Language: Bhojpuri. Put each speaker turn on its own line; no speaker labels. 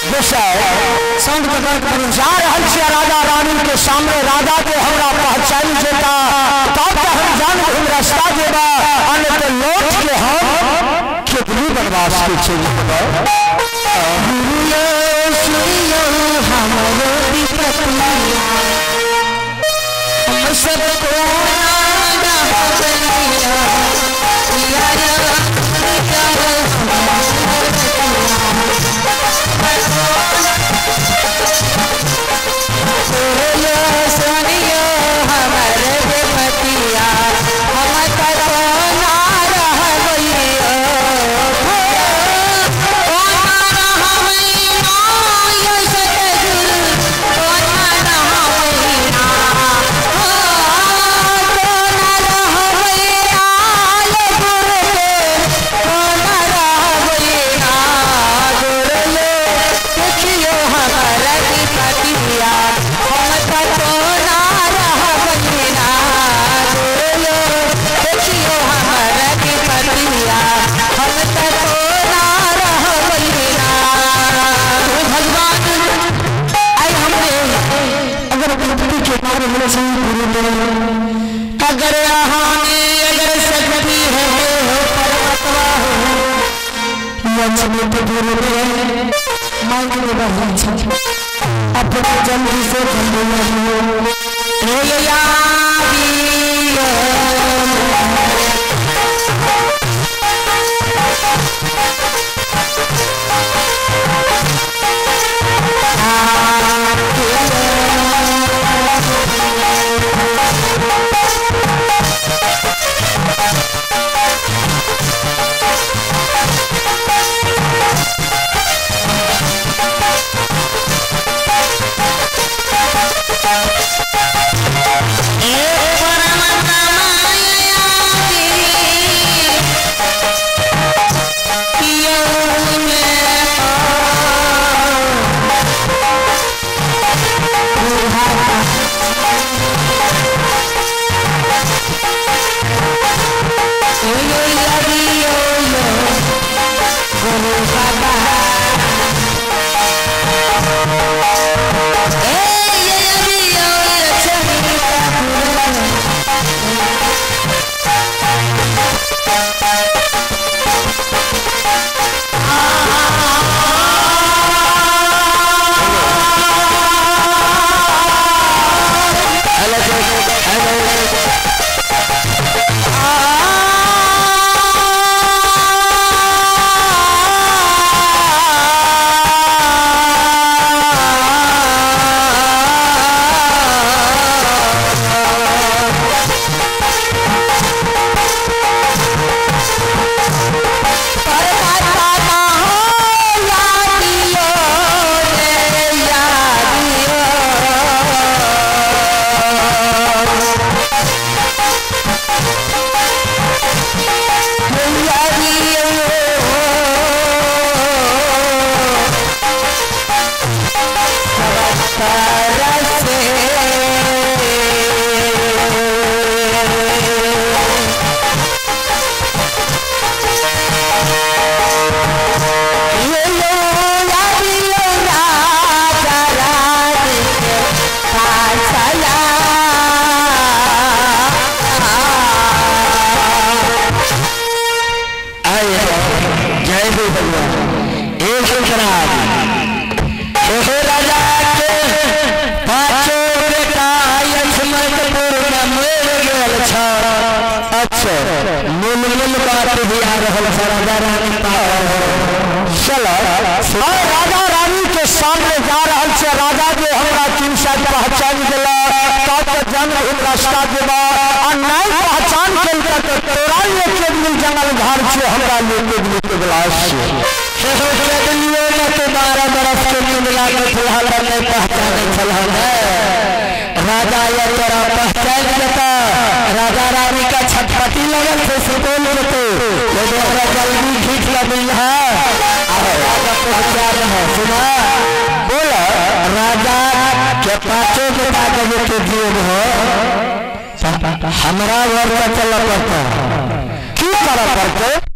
संत जा रहल छै राजा रानी के सामने राजा के हमरा पहचान जेता तब हम जान हम रास्ता देबा अने तो लौट के हम कितनी बर्बाद के चली गुरुए सुनियो हमरो विपतिया हम सब को ना बनिया यारा अगर अगर सकती है परमात्मा मांग अपने जल्दी से राजा रानी के सामने जा रहल छै राजा के हमरा तीन साल पहचान गेला तब तो जन हम रास्ता देबा आ नहीं पहचान केल त तोरा लेके मिल जंगल घर छै हमरा लेके मिल के गिलास छै से दिलियो न तो 12 बरस के मिला के फिलहाल नहीं पहचाने छल है राजा या तोरा पहचान लेता राजा रानी का छटपटी लगल थे सुतोल लेते वो दोबारा जल्दी खींच लगी है सुना बोला राजा के पांचों के कागज के दिए हो हमारा घर चल पड़ता क्यों करा पड़ते